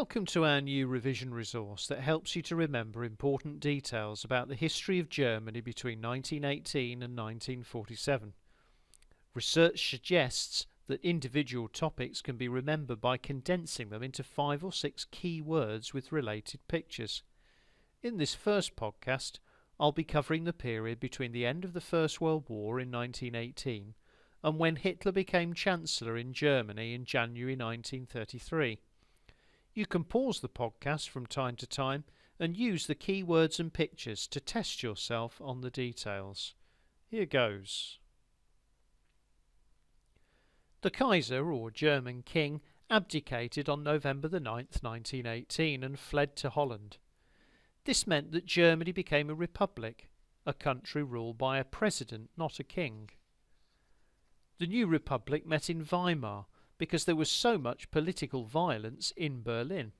Welcome to our new revision resource that helps you to remember important details about the history of Germany between 1918 and 1947. Research suggests that individual topics can be remembered by condensing them into 5 or 6 key words with related pictures. In this first podcast, I'll be covering the period between the end of the First World War in 1918 and when Hitler became Chancellor in Germany in January 1933. You can pause the podcast from time to time and use the keywords and pictures to test yourself on the details. Here goes. The Kaiser, or German king, abdicated on November the 9th, 1918 and fled to Holland. This meant that Germany became a republic, a country ruled by a president, not a king. The new republic met in Weimar, because there was so much political violence in Berlin.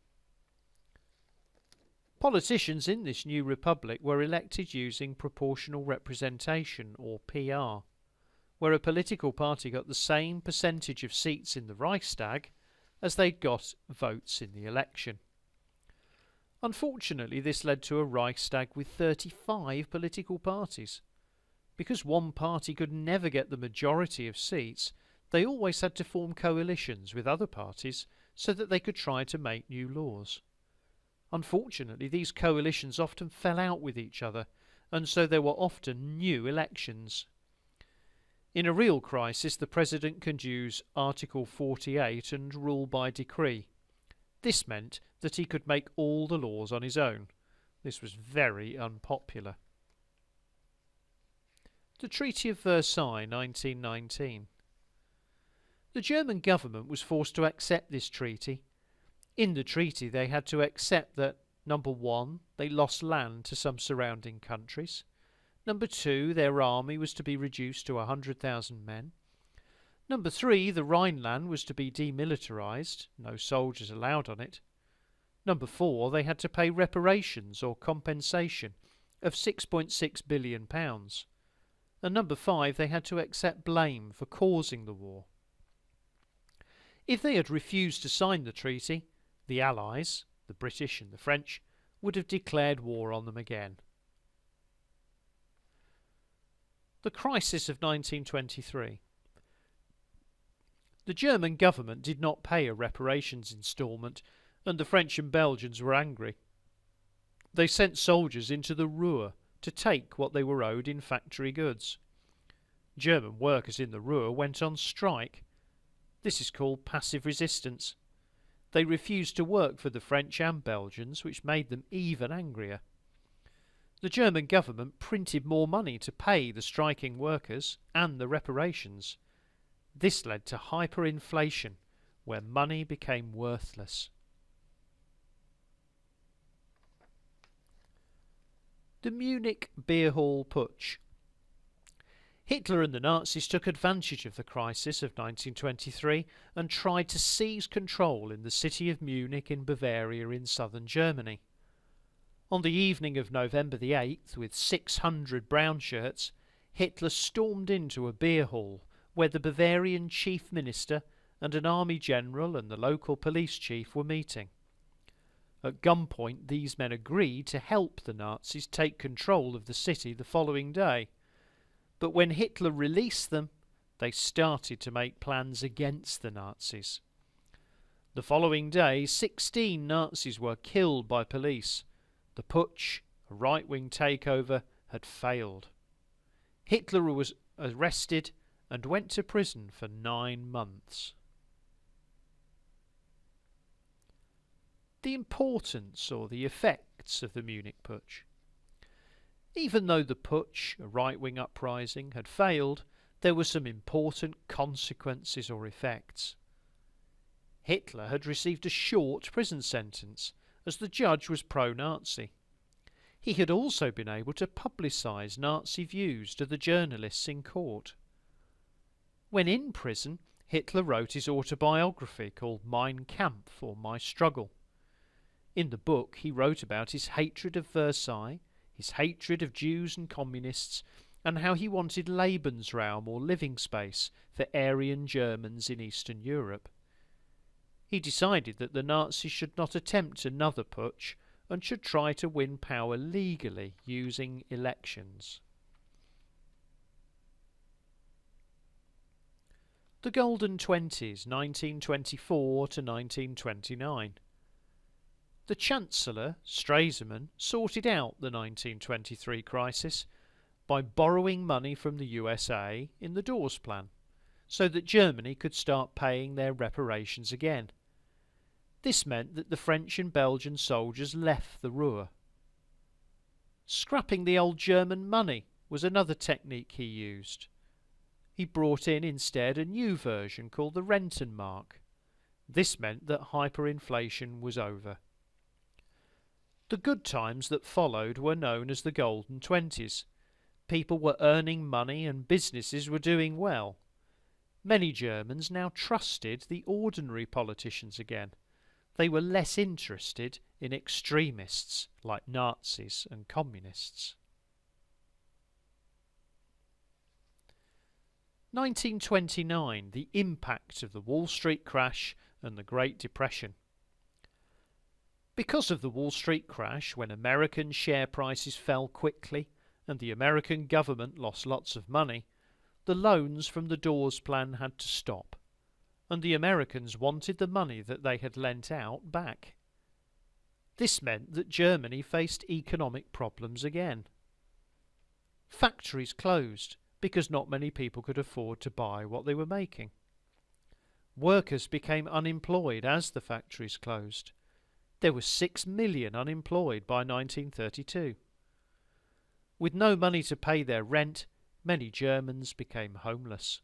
Politicians in this new republic were elected using proportional representation, or PR, where a political party got the same percentage of seats in the Reichstag as they'd got votes in the election. Unfortunately, this led to a Reichstag with 35 political parties. Because one party could never get the majority of seats, they always had to form coalitions with other parties so that they could try to make new laws. Unfortunately, these coalitions often fell out with each other, and so there were often new elections. In a real crisis, the president could use Article 48 and rule by decree. This meant that he could make all the laws on his own. This was very unpopular. The Treaty of Versailles, 1919. The German government was forced to accept this treaty. In the treaty they had to accept that, number 1, they lost land to some surrounding countries. Number 2, their army was to be reduced to 100,000 men. Number 3, the Rhineland was to be demilitarised, no soldiers allowed on it. Number 4, they had to pay reparations or compensation of £6.6 billion. And number 5, they had to accept blame for causing the war. If they had refused to sign the treaty, the Allies, the British and the French, would have declared war on them again. The crisis of 1923. The German government did not pay a reparations instalment, and the French and Belgians were angry. They sent soldiers into the Ruhr to take what they were owed in factory goods. German workers in the Ruhr went on strike. This is called passive resistance. They refused to work for the French and Belgians, which made them even angrier. The German government printed more money to pay the striking workers and the reparations. This led to hyperinflation, where money became worthless. The Munich Beer Hall Putsch. Hitler and the Nazis took advantage of the crisis of 1923 and tried to seize control in the city of Munich in Bavaria in southern Germany. On the evening of November the 8th, with 600 brown shirts, Hitler stormed into a beer hall where the Bavarian chief minister and an army general and the local police chief were meeting. At gunpoint, these men agreed to help the Nazis take control of the city the following day. But when Hitler released them, they started to make plans against the Nazis. The following day, 16 Nazis were killed by police. The putsch, a right-wing takeover, had failed. Hitler was arrested and went to prison for 9 months. The importance or the effects of the Munich Putsch. Even though the putsch, a right-wing uprising, had failed, there were some important consequences or effects. Hitler had received a short prison sentence, as the judge was pro-Nazi. He had also been able to publicise Nazi views to the journalists in court. When in prison, Hitler wrote his autobiography called Mein Kampf, or My Struggle. In the book he wrote about his hatred of Versailles, his hatred of Jews and communists, and how he wanted Lebensraum or living space for Aryan Germans in Eastern Europe. He decided that the Nazis should not attempt another putsch and should try to win power legally using elections. The Golden Twenties, 1924 to 1929. The Chancellor, Stresemann, sorted out the 1923 crisis by borrowing money from the USA in the Dawes Plan, so that Germany could start paying their reparations again. This meant that the French and Belgian soldiers left the Ruhr. Scrapping the old German money was another technique he used. He brought in instead a new version called the Rentenmark. This meant that hyperinflation was over. The good times that followed were known as the Golden Twenties. People were earning money and businesses were doing well. Many Germans now trusted the ordinary politicians again. They were less interested in extremists like Nazis and communists. 1929, the impact of the Wall Street crash and the Great Depression. Because of the Wall Street crash, when American share prices fell quickly and the American government lost lots of money, the loans from the Dawes Plan had to stop, and the Americans wanted the money that they had lent out back. This meant that Germany faced economic problems again. Factories closed because not many people could afford to buy what they were making. Workers became unemployed as the factories closed. There were 6 million unemployed by 1932. With no money to pay their rent, many Germans became homeless.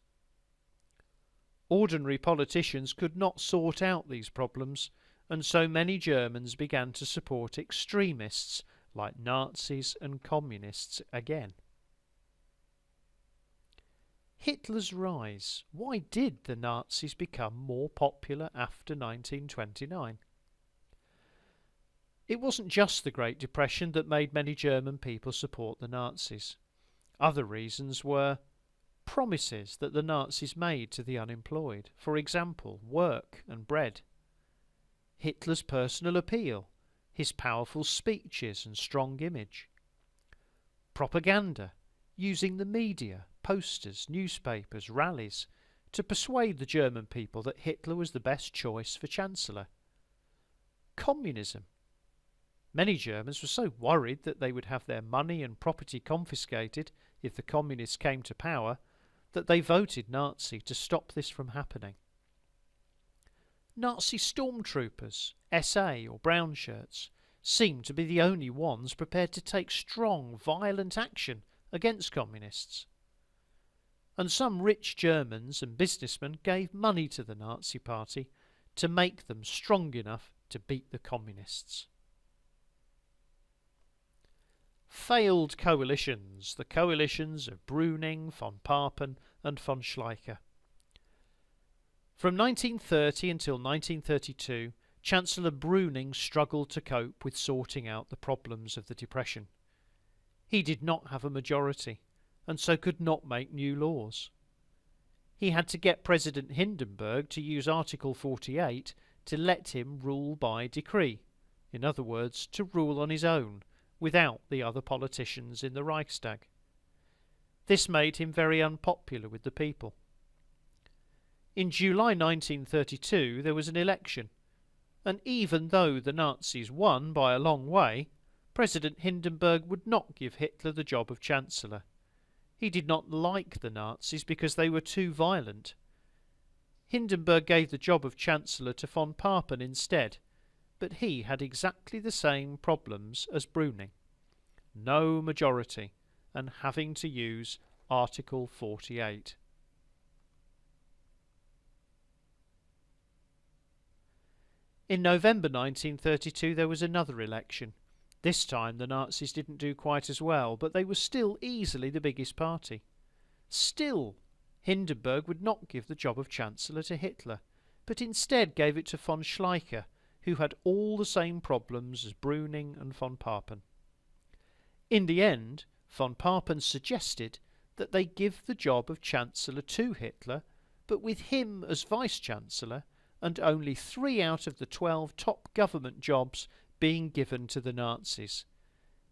Ordinary politicians could not sort out these problems, and so many Germans began to support extremists like Nazis and communists again. Hitler's rise. Why did the Nazis become more popular after 1929? It wasn't just the Great Depression that made many German people support the Nazis. Other reasons were promises that the Nazis made to the unemployed, for example, work and bread. Hitler's personal appeal, his powerful speeches and strong image. Propaganda, using the media, posters, newspapers, rallies, to persuade the German people that Hitler was the best choice for Chancellor. Communism. Many Germans were so worried that they would have their money and property confiscated if the communists came to power that they voted Nazi to stop this from happening. Nazi stormtroopers, SA or brown shirts, seemed to be the only ones prepared to take strong, violent action against communists. And some rich Germans and businessmen gave money to the Nazi Party to make them strong enough to beat the communists. Failed coalitions, the coalitions of Brüning, von Papen and von Schleicher. From 1930 until 1932, Chancellor Brüning struggled to cope with sorting out the problems of the Depression. He did not have a majority, and so could not make new laws. He had to get President Hindenburg to use Article 48 to let him rule by decree, in other words, to rule on his own, without the other politicians in the Reichstag. This made him very unpopular with the people. In July 1932 there was an election, and even though the Nazis won by a long way, President Hindenburg would not give Hitler the job of Chancellor. He did not like the Nazis because they were too violent. Hindenburg gave the job of Chancellor to von Papen instead, but he had exactly the same problems as Brüning. No majority, and having to use Article 48. In November 1932 there was another election. This time the Nazis didn't do quite as well, but they were still easily the biggest party. Still, Hindenburg would not give the job of Chancellor to Hitler, but instead gave it to von Schleicher, who had all the same problems as Brüning and von Papen. In the end, von Papen suggested that they give the job of Chancellor to Hitler, but with him as Vice-Chancellor and only 3 out of the 12 top government jobs being given to the Nazis.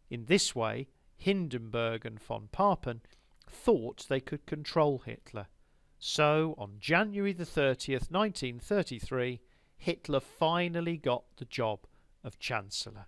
In this way, Hindenburg and von Papen thought they could control Hitler. So, on January the 30th, 1933, Hitler finally got the job of Chancellor.